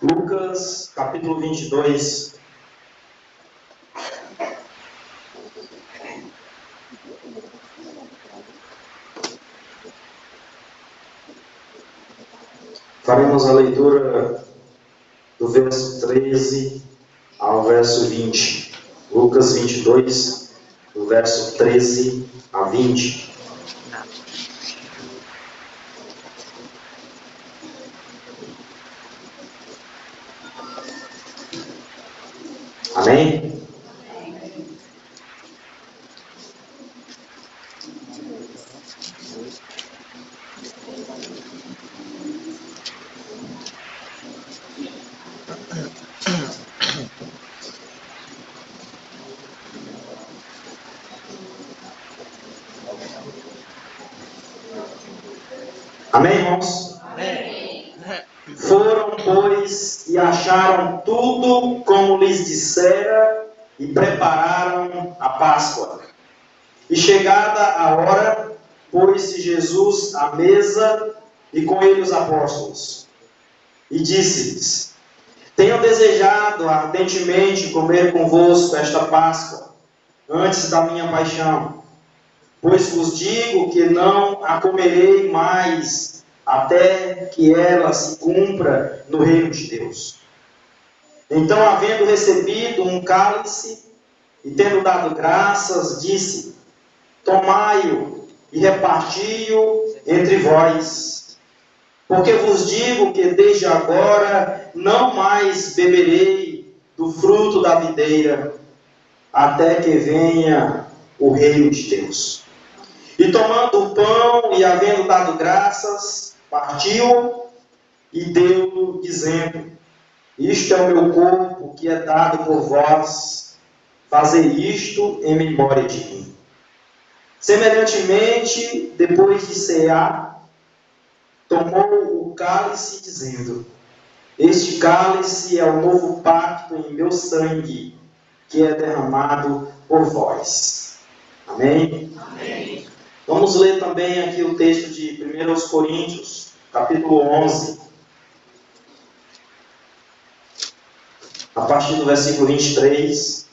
Lucas, capítulo 22. Faremos a leitura do verso 13 ao verso 20. Lucas 22, do verso 13 a 20. Amém? Amém, irmãos? Amém. Foram, pois, e acharam tudo como lhes dissera e prepararam a Páscoa. E chegada a hora, pôs-se Jesus à mesa e com ele os apóstolos. E disse-lhes: Tenho desejado ardentemente comer convosco esta Páscoa, antes da minha paixão. Pois vos digo que não a comerei mais, até que ela se cumpra no reino de Deus. Então, havendo recebido um cálice, e tendo dado graças, disse: Tomai-o e reparti-o entre vós. Porque vos digo que desde agora não mais beberei do fruto da videira, até que venha o reino de Deus. E tomando o pão e havendo dado graças, partiu e deu-o, dizendo: Isto é o meu corpo que é dado por vós, fazei isto em memória de mim. Semelhantemente, depois de cear, tomou o cálice, dizendo: Este cálice é o novo pacto em meu sangue, que é derramado por vós. Amém? Amém. Vamos ler também aqui o texto de 1 Coríntios, capítulo 11, a partir do versículo 23.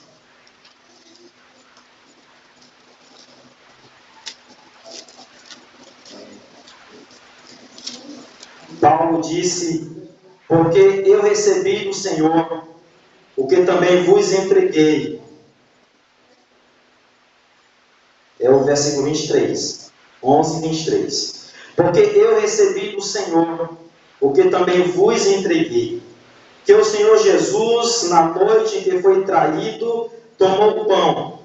Paulo disse: Porque eu recebi do Senhor o que também vos entreguei. É o versículo 23. 11, 23. Porque eu recebi do Senhor o que também vos entreguei. Que o Senhor Jesus, na noite em que foi traído, tomou o pão.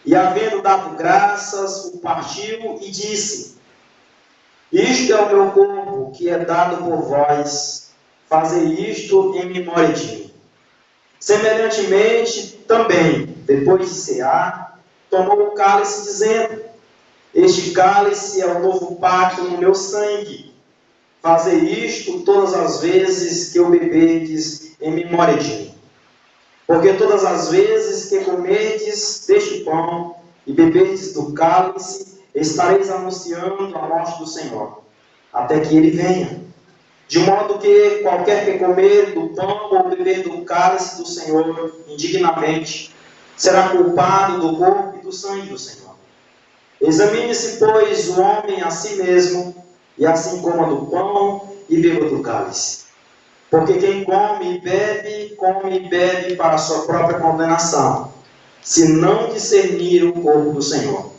E havendo dado graças, o partiu e disse: Isto é o meu corpo, que é dado por vós. Fazei isto em memória de mim. Semelhantemente, também, depois de cear, tomou o cálice, dizendo: Este cálice é o novo pacto no meu sangue. Fazei isto todas as vezes que o beberdes em memória de mim. Porque todas as vezes que comerdes deste pão e beberdes do cálice, estareis anunciando a morte do Senhor, até que ele venha. De modo que qualquer que comer do pão ou beber do cálice do Senhor indignamente, será culpado do corpo e do sangue do Senhor. Examine-se, pois, o homem a si mesmo, e assim coma do pão e beba do cálice. Porque quem come e bebe para a sua própria condenação, se não discernir o corpo do Senhor.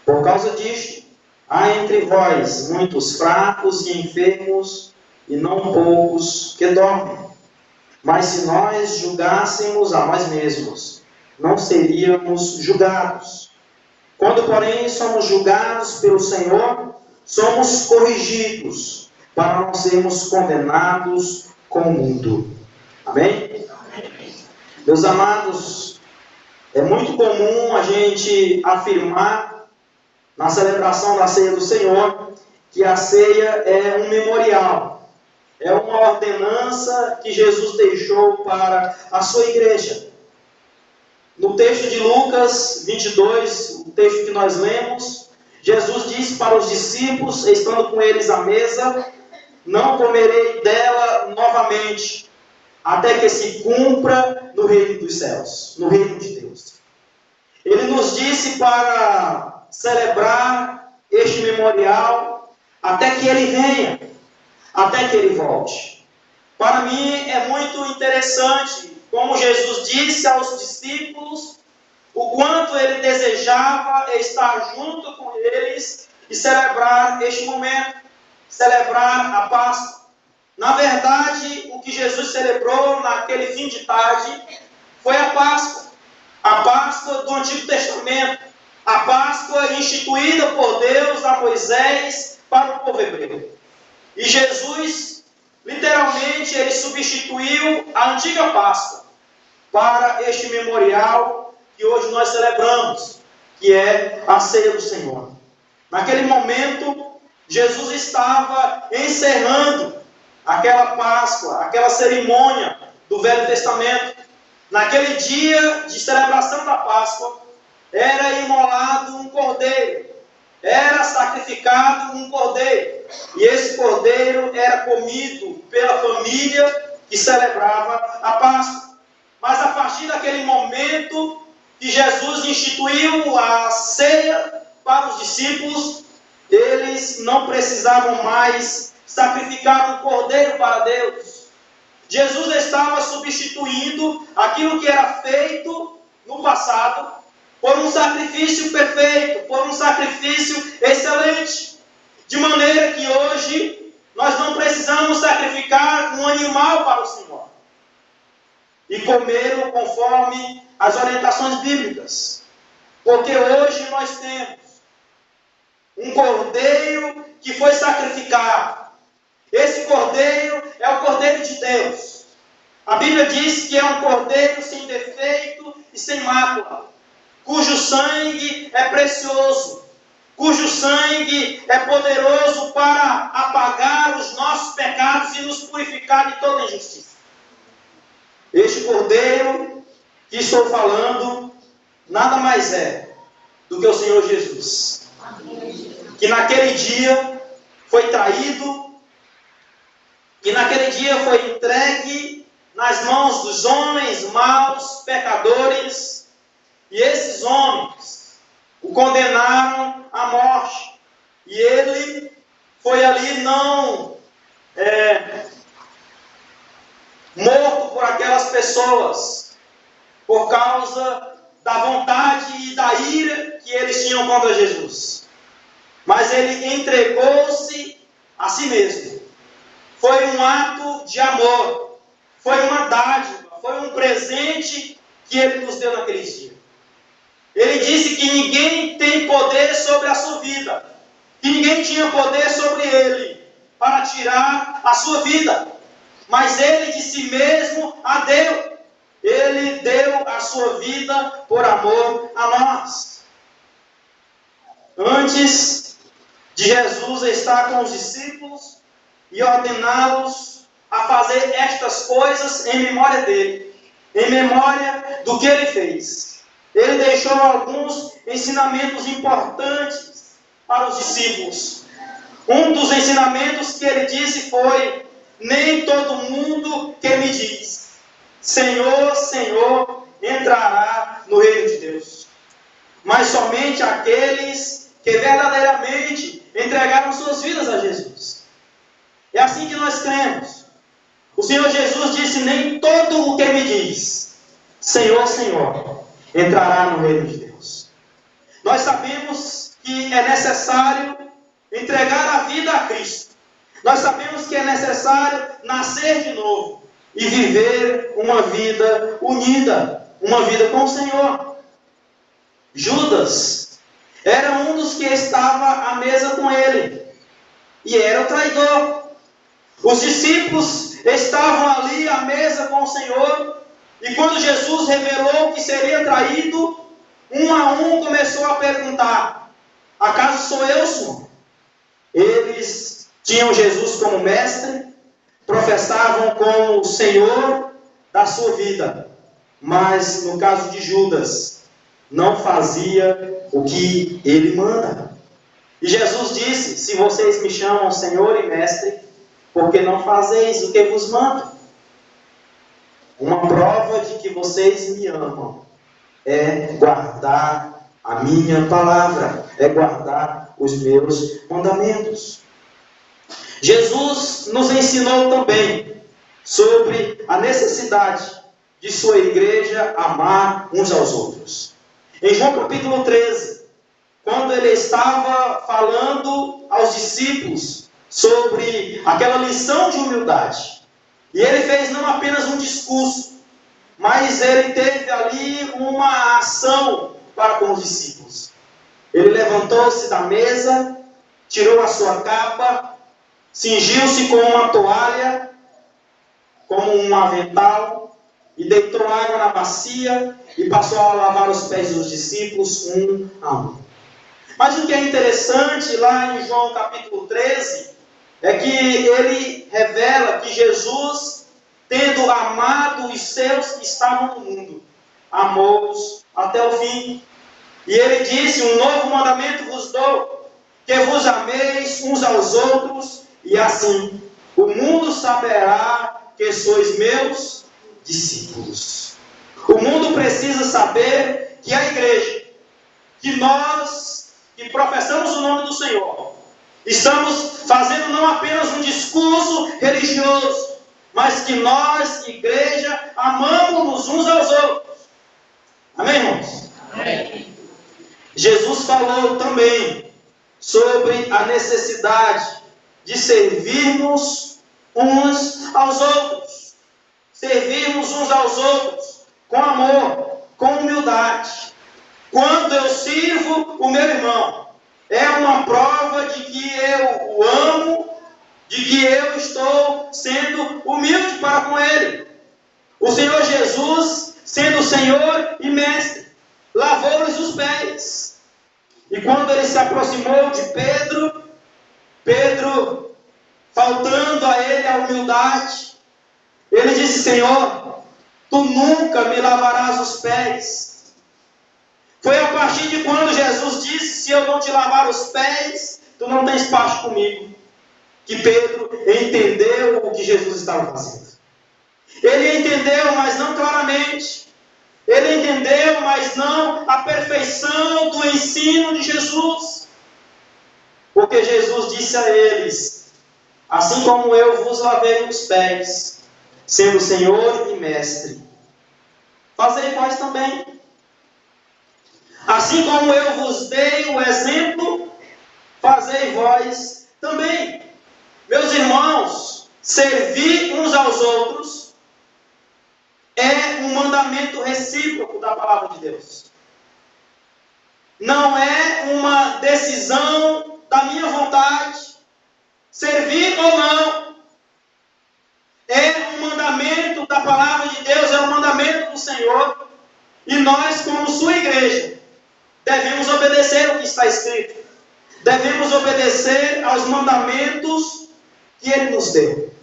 Por causa disto, há entre vós muitos fracos e enfermos, e não poucos que dormem. Mas se nós julgássemos a nós mesmos, não seríamos julgados. Quando, porém, somos julgados pelo Senhor, somos corrigidos, para não sermos condenados com o mundo. Amém? Meus amados, é muito comum a gente afirmar, na celebração da ceia do Senhor, que a ceia é um memorial. É uma ordenança que Jesus deixou para a sua igreja. No texto de Lucas 22, o texto que nós lemos, Jesus disse para os discípulos, estando com eles à mesa: Não comerei dela novamente, até que se cumpra no reino dos céus, no reino de Deus. Ele nos disse para celebrar este memorial até que ele venha, até que ele volte. Para mim é muito interessante como Jesus disse aos discípulos o quanto ele desejava estar junto com eles e celebrar este momento, celebrar a Páscoa. Na verdade, o que Jesus celebrou naquele fim de tarde foi a Páscoa do Antigo Testamento, a Páscoa instituída por Deus a Moisés para o povo hebreu. E Jesus, literalmente, ele substituiu a antiga Páscoa para este memorial que hoje nós celebramos, que é a ceia do Senhor. Naquele momento, Jesus estava encerrando aquela Páscoa, aquela cerimônia do Velho Testamento. Naquele dia de celebração da Páscoa, era imolado um cordeiro, era sacrificado um cordeiro, e esse cordeiro era comido pela família que celebrava a Páscoa. Mas a partir daquele momento que Jesus instituiu a ceia para os discípulos, eles não precisavam mais sacrificar um cordeiro para Deus. Jesus estava substituindo aquilo que era feito no passado por um sacrifício perfeito, por um sacrifício excelente. De maneira que hoje nós não precisamos sacrificar um animal para o Senhor e comê-lo conforme as orientações bíblicas. Porque hoje nós temos um cordeiro que foi sacrificado. Esse cordeiro é o cordeiro de Deus. A Bíblia diz que é um cordeiro sem defeito e sem mácula, cujo sangue é precioso, cujo sangue é poderoso para apagar os nossos pecados e nos purificar de toda injustiça. Este cordeiro que estou falando nada mais é do que o Senhor Jesus, que naquele dia foi traído, que naquele dia foi entregue nas mãos dos homens maus, pecadores, e esses homens o condenaram à morte. E ele foi ali não morto por aquelas pessoas, por causa da vontade e da ira que eles tinham contra Jesus. Mas ele entregou-se a si mesmo. Foi um ato de amor, foi uma dádiva, foi um presente que ele nos deu naquele dia. Ele disse que ninguém tem poder sobre a sua vida, que ninguém tinha poder sobre ele para tirar a sua vida, mas ele de si mesmo a deu. Ele deu a sua vida por amor a nós. Antes de Jesus estar com os discípulos e ordená-los a fazer estas coisas em memória dele, em memória do que ele fez, ele deixou alguns ensinamentos importantes para os discípulos. Um dos ensinamentos que ele disse foi: nem todo mundo que me diz Senhor, Senhor, entrará no reino de Deus, mas somente aqueles que verdadeiramente entregaram suas vidas a Jesus. É assim que nós cremos. O Senhor Jesus disse: nem todo o que me diz Senhor, Senhor, entrará no reino de Deus. Nós sabemos que é necessário entregar a vida a Cristo. Nós sabemos que é necessário nascer de novo e viver uma vida unida, uma vida com o Senhor. Judas era um dos que estava à mesa com ele e era o traidor. Os discípulos estavam ali à mesa com o Senhor, e quando Jesus revelou que seria traído, um a um começou a perguntar: acaso sou eu, Senhor? Eles tinham Jesus como mestre, professavam como o Senhor da sua vida, mas no caso de Judas, não fazia o que ele manda. E Jesus disse: se vocês me chamam Senhor e Mestre, porque não fazeis o que vos mando? Uma prova de que vocês me amam é guardar a minha palavra, é guardar os meus mandamentos. Jesus nos ensinou também sobre a necessidade de sua igreja amar uns aos outros. Em João capítulo 13, quando ele estava falando aos discípulos sobre aquela lição de humildade, e ele fez não apenas um discurso, mas ele teve ali uma ação para com os discípulos. Ele levantou-se da mesa, tirou a sua capa, cingiu-se com uma toalha, como um avental, e deitou água na bacia e passou a lavar os pés dos discípulos um a um. Mas o que é interessante lá em João capítulo 13 é que ele revela que Jesus, tendo amado os seus que estavam no mundo, amou-os até o fim. E ele disse: um novo mandamento vos dou, que vos ameis uns aos outros, e assim o mundo saberá que sois meus discípulos. O mundo precisa saber que a igreja, que nós que professamos o nome do Senhor, estamos fazendo não apenas um discurso religioso, mas que nós, igreja, amamos uns aos outros. Amém, irmãos? Amém. Jesus falou também sobre a necessidade de servirmos uns aos outros. Servirmos uns aos outros com amor, com humildade. Quando eu sirvo o meu irmão, é uma prova de que eu o amo, de que eu estou sendo humilde para com ele. O Senhor Jesus, sendo Senhor e Mestre, lavou-lhes os pés. E quando ele se aproximou de Pedro, faltando a ele a humildade, ele disse: Senhor, tu nunca me lavarás os pés. Foi a partir de quando Jesus disse: se eu não te lavar os pés, tu não tens parte comigo, que Pedro entendeu o que Jesus estava fazendo. Ele entendeu, mas não claramente. Ele entendeu, mas não a perfeição do ensino de Jesus. Porque Jesus disse a eles: assim como eu vos lavei os pés, sendo Senhor e Mestre, fazei vós também. Assim como eu vos dei o exemplo, fazei vós também. Meus irmãos, servir uns aos outros é um mandamento recíproco da palavra de Deus. Não é uma decisão da minha vontade, servir ou não. É um mandamento da palavra de Deus, é um mandamento do Senhor. E nós, como sua igreja, devemos obedecer o que está escrito. Devemos obedecer aos mandamentos que Ele nos deu.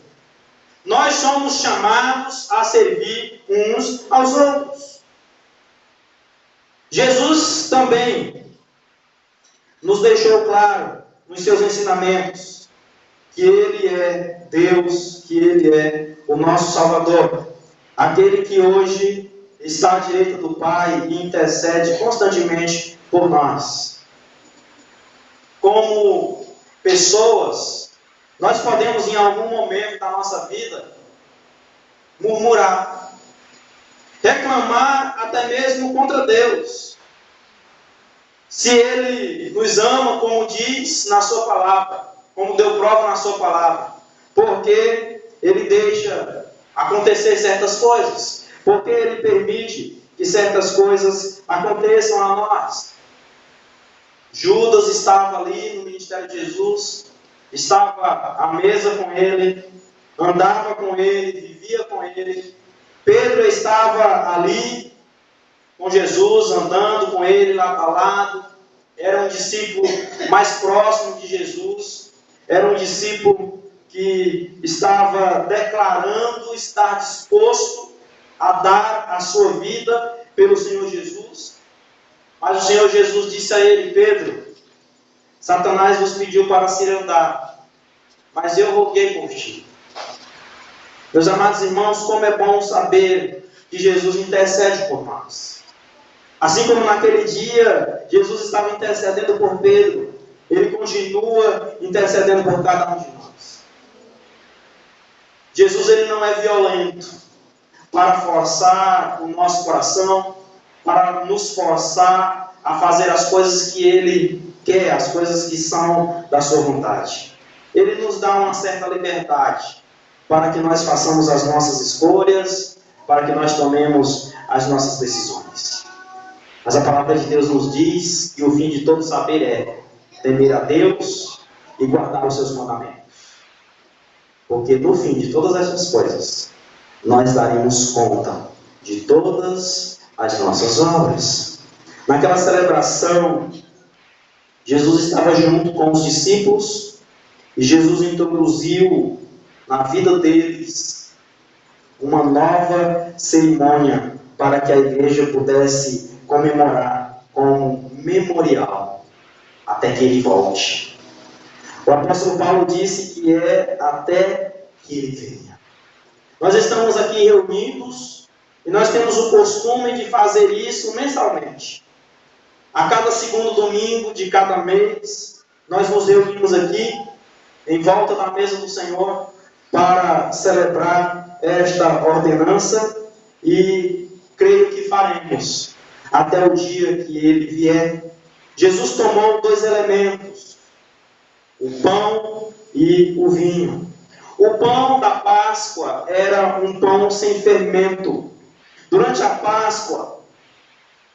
Nós somos chamados a servir uns aos outros. Jesus também nos deixou claro nos seus ensinamentos que Ele é Deus, que Ele é o nosso Salvador, aquele que hoje está à direita do Pai e intercede constantemente por nós. Como pessoas, nós podemos em algum momento da nossa vida murmurar, reclamar até mesmo contra Deus. Se Ele nos ama, como diz na sua palavra, como deu prova na sua palavra, porque Ele deixa acontecer certas coisas, porque Ele permite que certas coisas aconteçam a nós. Judas estava ali no ministério de Jesus, estava à mesa com Ele, andava com Ele, vivia com Ele. Pedro estava ali com Jesus, andando com Ele lado a lado. Era um discípulo mais próximo de Jesus. Era um discípulo que estava declarando estar disposto a dar a sua vida pelo Senhor Jesus. Mas o Senhor Jesus disse a ele: Pedro, Satanás vos pediu para se andar, mas eu roguei por ti. Meus amados irmãos, como é bom saber que Jesus intercede por nós. Assim como naquele dia, Jesus estava intercedendo por Pedro, Ele continua intercedendo por cada um de nós. Jesus, Ele não é violento para forçar o nosso coração, para nos forçar a fazer as coisas que Ele quer, as coisas que são da sua vontade. Ele nos dá uma certa liberdade para que nós façamos as nossas escolhas, para que nós tomemos as nossas decisões. Mas a palavra de Deus nos diz que o fim de todo saber é temer a Deus e guardar os seus mandamentos. Porque no fim de todas essas coisas, nós daremos conta de todas as nossas obras. Naquela celebração, Jesus estava junto com os discípulos e Jesus introduziu na vida deles uma nova cerimônia para que a igreja pudesse comemorar como memorial até que ele volte. O apóstolo Paulo disse que é até que ele venha. Nós estamos aqui reunidos e nós temos o costume de fazer isso mensalmente. A cada segundo domingo de cada mês, nós nos reunimos aqui em volta da mesa do Senhor para celebrar esta ordenança e creio que faremos até o dia que Ele vier. Jesus tomou 2 elementos, o pão e o vinho. O pão da Páscoa era um pão sem fermento. Durante a Páscoa,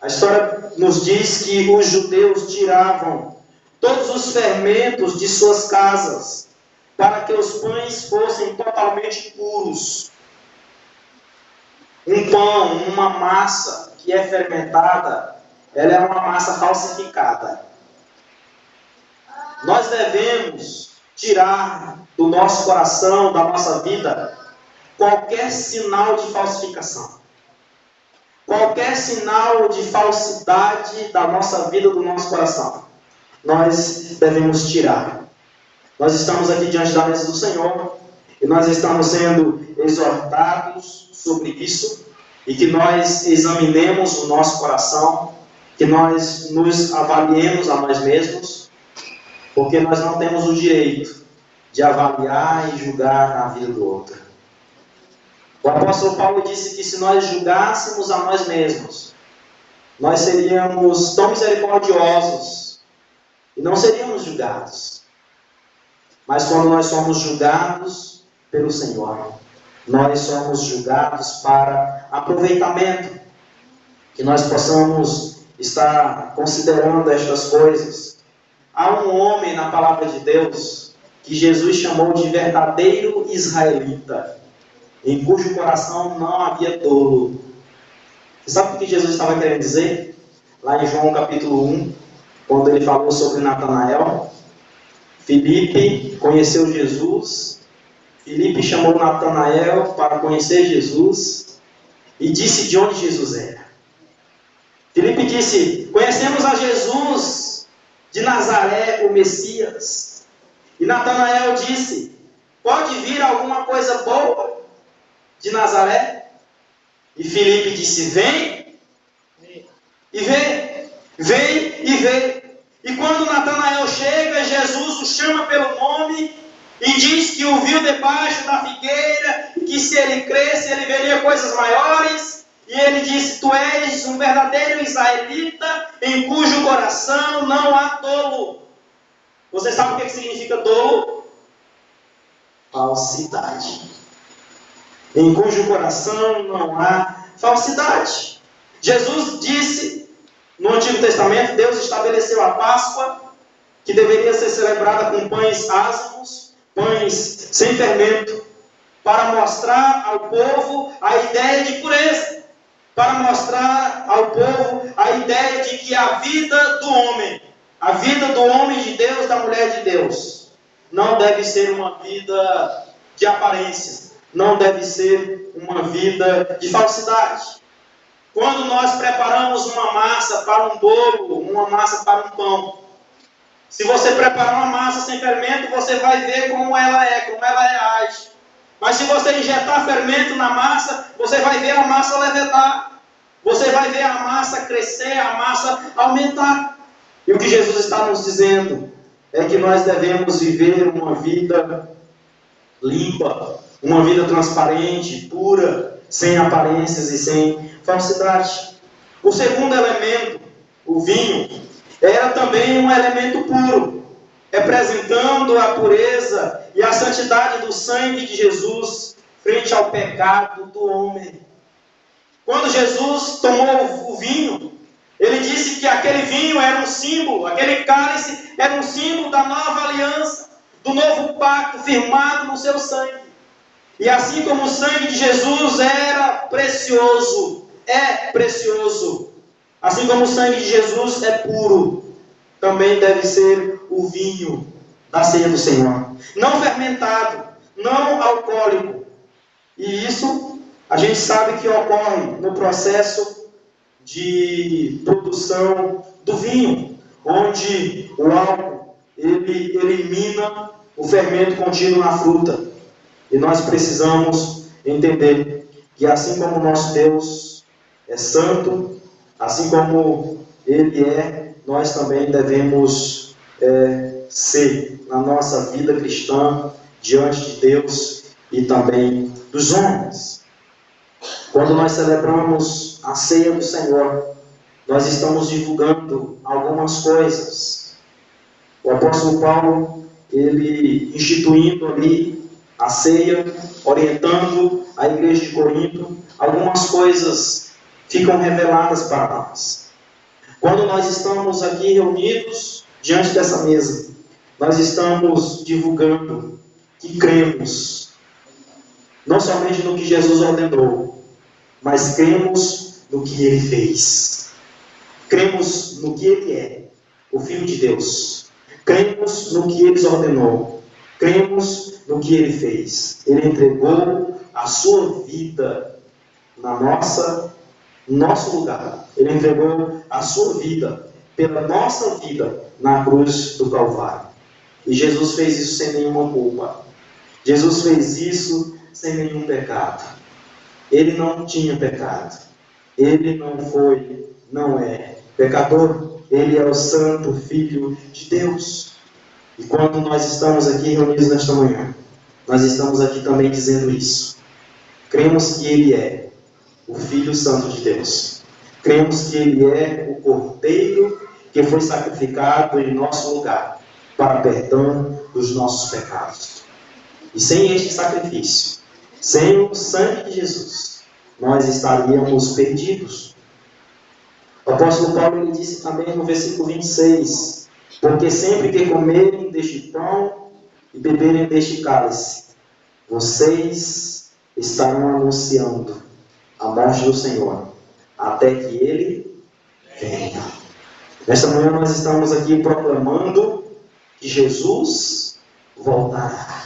a história nos diz que os judeus tiravam todos os fermentos de suas casas, para que os pães fossem totalmente puros. Um pão, uma massa que é fermentada, ela é uma massa falsificada. Nós devemos tirar do nosso coração, da nossa vida, qualquer sinal de falsificação. Qualquer sinal de falsidade da nossa vida, do nosso coração. Nós devemos tirar. Nós estamos aqui diante da mesa do Senhor e nós estamos sendo exortados sobre isso e que nós examinemos o nosso coração, que nós nos avaliemos a nós mesmos, porque nós não temos o direito de avaliar e julgar na vida do outro. O apóstolo Paulo disse que se nós julgássemos a nós mesmos, nós seríamos tão misericordiosos e não seríamos julgados. Mas quando nós somos julgados pelo Senhor, nós somos julgados para aproveitamento, que nós possamos estar considerando estas coisas. Há um homem na palavra de Deus que Jesus chamou de verdadeiro israelita, em cujo coração não havia dolo. Você sabe o que Jesus estava querendo dizer? Lá em João capítulo 1, quando ele falou sobre Natanael, Filipe conheceu Jesus, Filipe chamou Natanael para conhecer Jesus e disse de onde Jesus era. Filipe disse: conhecemos a Jesus de Nazaré, o Messias. E Natanael disse: pode vir alguma coisa boa de Nazaré? E Filipe disse: vem e vê, vem e vê. E quando Natanael chega, Jesus o chama pelo nome e diz que o viu debaixo da figueira, e que se ele cresce, ele veria coisas maiores. E ele disse: tu és um verdadeiro israelita, em cujo coração não há dolo. Você sabe o que significa dolo? Falsidade. Em cujo coração não há falsidade. Jesus disse, no Antigo Testamento, Deus estabeleceu a Páscoa, que deveria ser celebrada com pães ázimos, pães sem fermento, para mostrar ao povo a ideia de pureza, para mostrar ao povo a ideia de que a vida do homem de Deus, da mulher de Deus, não deve ser uma vida de aparência, não deve ser uma vida de falsidade. Quando nós preparamos uma massa para um bolo, uma massa para um pão, se você preparar uma massa sem fermento, você vai ver como ela reage. Mas se você injetar fermento na massa, você vai ver a massa levedar. Você vai ver a massa crescer, a massa aumentar. E o que Jesus está nos dizendo é que nós devemos viver uma vida limpa, uma vida transparente, pura, sem aparências e sem falsidade. O segundo elemento, o vinho, era também um elemento puro, representando a pureza e a santidade do sangue de Jesus frente ao pecado do homem. Quando Jesus tomou o vinho, ele disse que aquele vinho era um símbolo, aquele cálice era um símbolo da nova aliança, do novo pacto firmado no seu sangue. E assim como o sangue de Jesus era precioso, é precioso, assim como o sangue de Jesus é puro, também deve ser o vinho da ceia do Senhor. Não fermentado, não alcoólico. E isso a gente sabe que ocorre no processo de produção do vinho, onde o álcool ele elimina o fermento contido na fruta. E nós precisamos entender que assim como o nosso Deus é santo, assim como Ele é, nós também devemos ser na nossa vida cristã, diante de Deus e também dos homens. Quando nós celebramos a ceia do Senhor, nós estamos divulgando algumas coisas. O apóstolo Paulo, ele instituindo ali a ceia, orientando a igreja de Corinto, algumas coisas ficam reveladas para nós. Quando nós estamos aqui reunidos diante dessa mesa, nós estamos divulgando que cremos não somente no que Jesus ordenou, mas cremos no que Ele fez. Cremos no que Ele é, o Filho de Deus. Cremos no que Ele ordenou. Cremos no que Ele fez. Ele entregou a sua vida no nosso lugar. Ele entregou a sua vida pela nossa vida na cruz do Calvário. E Jesus fez isso sem nenhuma culpa. Jesus fez isso sem nenhum pecado. Ele não tinha pecado. Ele não é pecador. Ele é o Santo Filho de Deus. E quando nós estamos aqui reunidos nesta manhã, nós estamos aqui também dizendo isso. Cremos que Ele é o Filho Santo de Deus. Cremos que Ele é o Cordeiro que foi sacrificado em nosso lugar para perdão dos nossos pecados. E sem este sacrifício, sem o sangue de Jesus, nós estaríamos perdidos. O apóstolo Paulo ele disse também no versículo 26, porque sempre que comerem deste pão e beberem deste cálice, vocês estarão anunciando a morte do Senhor, até que Ele venha. Nesta manhã nós estamos aqui proclamando que Jesus voltará.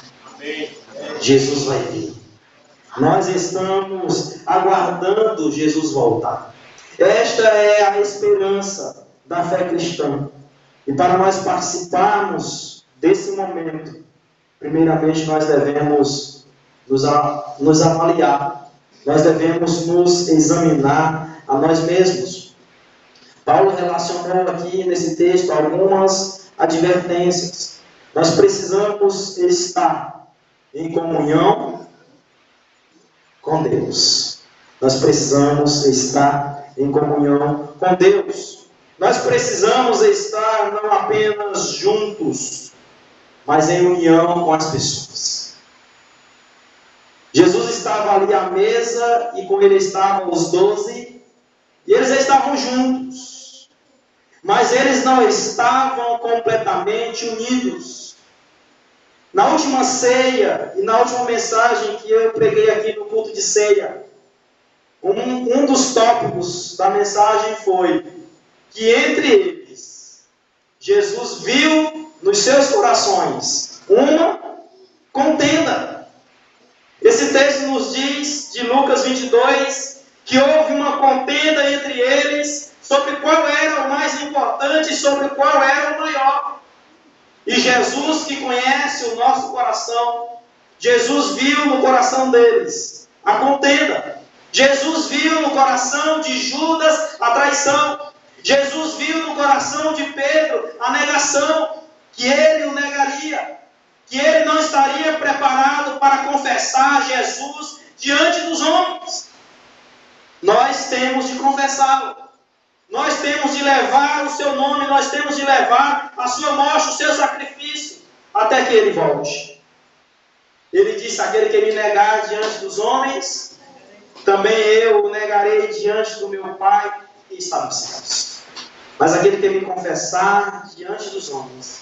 Jesus vai vir. Nós estamos aguardando Jesus voltar. Esta é a esperança da fé cristã. E para nós participarmos desse momento, primeiramente nós devemos nos avaliar. Nós devemos nos examinar a nós mesmos. Paulo relacionou aqui nesse texto algumas advertências. Nós precisamos estar em comunhão com Deus. Nós precisamos estar em comunhão com Deus. Nós precisamos estar não apenas juntos, mas em união com as pessoas. Jesus estava ali à mesa e com ele estavam os 12 e eles estavam juntos. Mas eles não estavam completamente unidos. Na última ceia e na última mensagem que eu preguei aqui no culto de ceia, um dos tópicos da mensagem foi que entre eles, Jesus viu nos seus corações uma contenda. Esse texto nos diz, de Lucas 22, que houve uma contenda entre eles sobre qual era o mais importante e sobre qual era o maior. E Jesus, que conhece o nosso coração, Jesus viu no coração deles a contenda. Jesus viu no coração de Judas a traição. Jesus viu no coração de Pedro a negação, que ele o negaria, que ele não estaria preparado para confessar Jesus diante dos homens. Nós temos de confessá-lo. Nós temos de levar o seu nome, nós temos de levar a sua morte, o seu sacrifício, até que ele volte. Ele disse: aquele que me negar diante dos homens, também eu o negarei diante do meu Pai que está nos céus. Mas aquele que me confessar diante dos homens,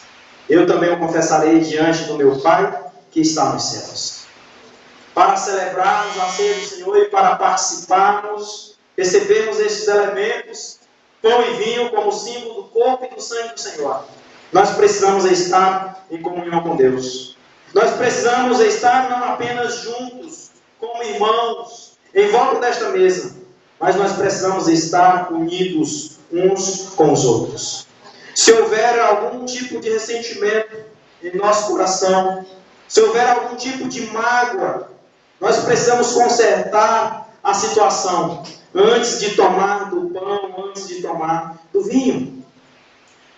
eu também o confessarei diante do meu Pai que está nos céus. Para celebrarmos a ceia do Senhor e para participarmos, recebermos estes elementos, pão e vinho, como símbolo do corpo e do sangue do Senhor, nós precisamos estar em comunhão com Deus. Nós precisamos estar não apenas juntos, como irmãos, em volta desta mesa, mas nós precisamos estar unidos uns com os outros. Se houver algum tipo de ressentimento em nosso coração, se houver algum tipo de mágoa, nós precisamos consertar a situação antes de tomar do pão, antes de tomar do vinho.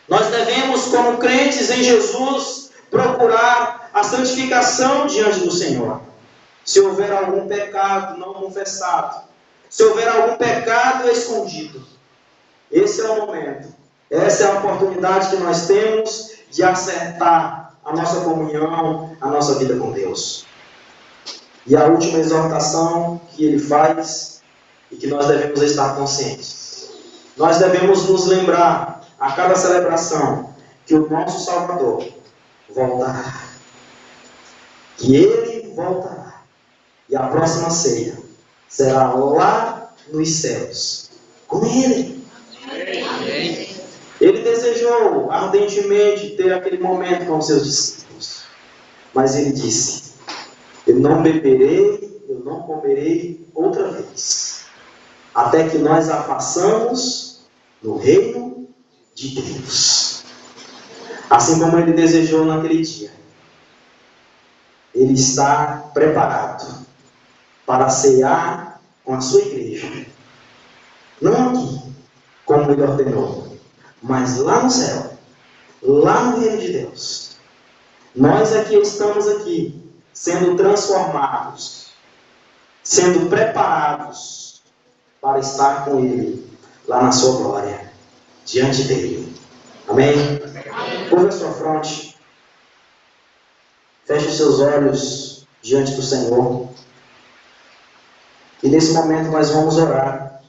Nós devemos, como crentes em Jesus, procurar a santificação diante do Senhor. Se houver algum pecado não confessado, se houver algum pecado escondido, esse é o momento, essa é a oportunidade que nós temos de acertar a nossa comunhão, a nossa vida com Deus. E a última exortação que ele faz, e que nós devemos estar conscientes. Nós devemos nos lembrar, a cada celebração, que o nosso Salvador voltará. Que ele voltará. E a próxima ceia será lá nos céus, com ele. Amém. Ele desejou ardentemente ter aquele momento com os seus discípulos. Mas ele disse: eu não beberei, eu não comerei outra vez, até que nós a façamos no reino de Deus. Assim como ele desejou naquele dia, ele está preparado para cear com a sua igreja. Não aqui, como ele ordenou, mas lá no céu, lá no reino de Deus. Nós aqui estamos aqui, sendo transformados, sendo preparados para estar com ele lá na sua glória, diante dele. Amém? Curva a sua fronte, feche os seus olhos diante do Senhor, e nesse momento nós vamos orar.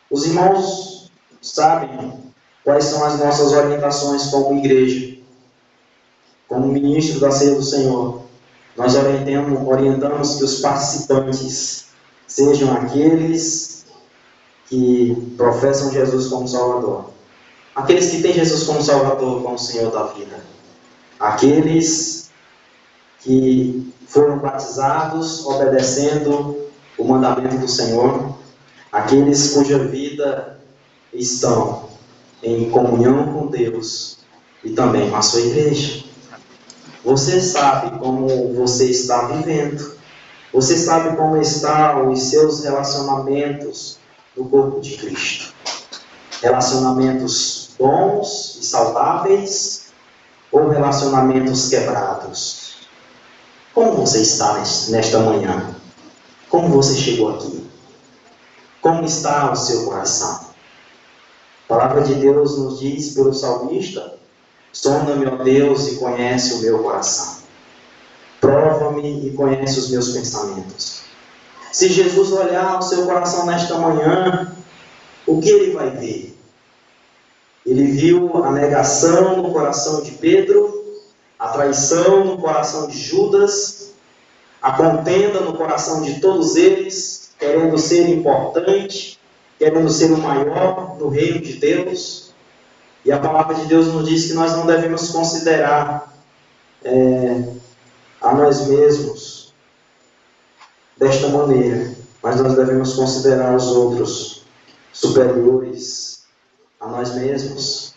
Os irmãos sabem quais são as nossas orientações como igreja, como ministro da ceia do Senhor. Nós orientamos que os participantes sejam aqueles que professam Jesus como Salvador, aqueles que têm Jesus como Salvador, como Senhor da vida, aqueles que foram batizados obedecendo o mandamento do Senhor, aqueles cuja vida estão em comunhão com Deus e também com a sua igreja. Você sabe como você está vivendo. Você sabe como estão os seus relacionamentos no corpo de Cristo. Relacionamentos bons e saudáveis ou relacionamentos quebrados? Como você está nesta manhã? Como você chegou aqui? Como está o seu coração? A palavra de Deus nos diz pelo salmista: sonda-me, ó Deus, e conhece o meu coração. Prova-me e conhece os meus pensamentos. Se Jesus olhar o seu coração nesta manhã, o que ele vai ver? Ele viu a negação no coração de Pedro, a traição no coração de Judas, a contenda no coração de todos eles, querendo ser importante, querendo ser o maior no reino de Deus. E a palavra de Deus nos diz que nós não devemos considerar a nós mesmos desta maneira, mas nós devemos considerar os outros superiores a nós mesmos.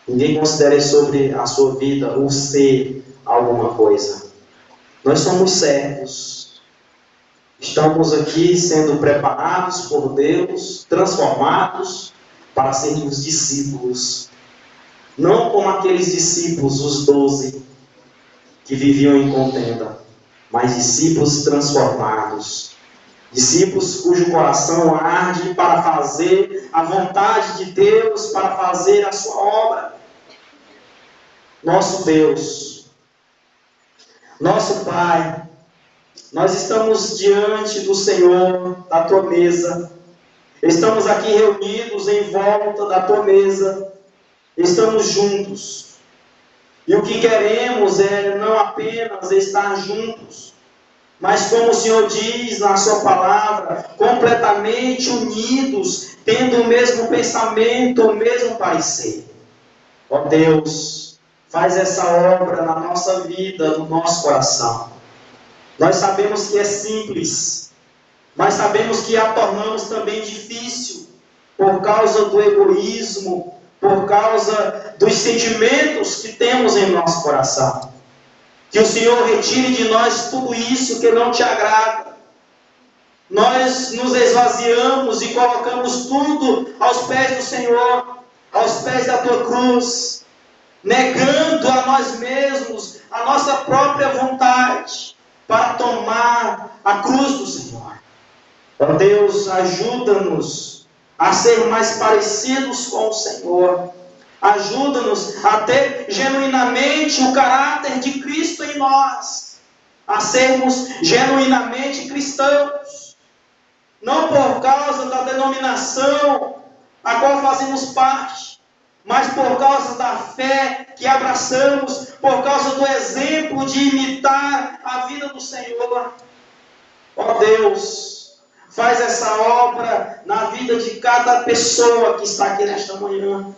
Ninguém considere sobre a sua vida o ser alguma coisa. Nós somos servos. Estamos aqui sendo preparados por Deus, transformados para sermos discípulos. Não como aqueles discípulos, os 12, que viviam em contenda, mas discípulos transformados. Discípulos cujo coração arde para fazer a vontade de Deus, para fazer a sua obra. Nosso Deus, nosso Pai, nós estamos diante do Senhor, da tua mesa. Estamos aqui reunidos em volta da tua mesa. Estamos juntos. E o que queremos é não apenas estar juntos, mas como o Senhor diz na sua palavra, completamente unidos, tendo o mesmo pensamento, o mesmo parecer. Ó Deus, faz essa obra na nossa vida, no nosso coração. Nós sabemos que é simples, mas sabemos que a tornamos também difícil, por causa do egoísmo, por causa dos sentimentos que temos em nosso coração. Que o Senhor retire de nós tudo isso que não te agrada. Nós nos esvaziamos e colocamos tudo aos pés do Senhor, aos pés da tua cruz, negando a nós mesmos a nossa própria vontade para tomar a cruz do Senhor. Ó Deus, ajuda-nos a ser mais parecidos com o Senhor. Ajuda-nos a ter genuinamente o caráter de Cristo em nós. A sermos genuinamente cristãos. Não por causa da denominação a qual fazemos parte, mas por causa da fé que abraçamos, por causa do exemplo de imitar a vida do Senhor. Ó Deus, faz essa obra na vida de cada pessoa que está aqui nesta manhã.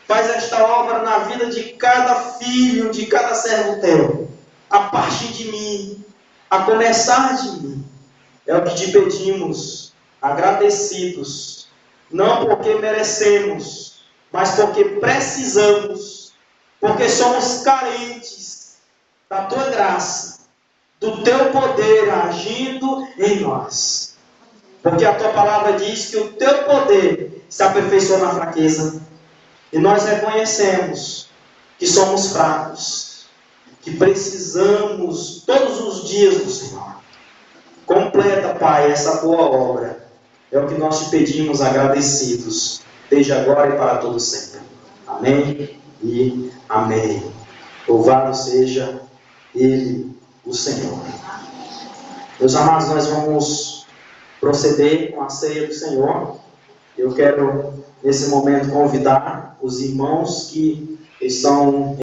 Faz esta obra na vida de cada filho, de cada servo teu. A partir de mim, a começar de mim. É o que te pedimos, agradecidos. Não porque merecemos, mas porque precisamos. Porque somos carentes da tua graça, do teu poder agindo em nós. Porque a tua palavra diz que o teu poder se aperfeiçoa na fraqueza. E nós reconhecemos que somos fracos, que precisamos todos os dias do Senhor. Completa, Pai, essa boa obra. É o que nós te pedimos agradecidos, desde agora e para todo sempre. Amém e amém. Louvado seja Ele, o Senhor. Meus amados, nós vamos proceder com a ceia do Senhor. Eu quero, nesse momento, convidar os irmãos que estão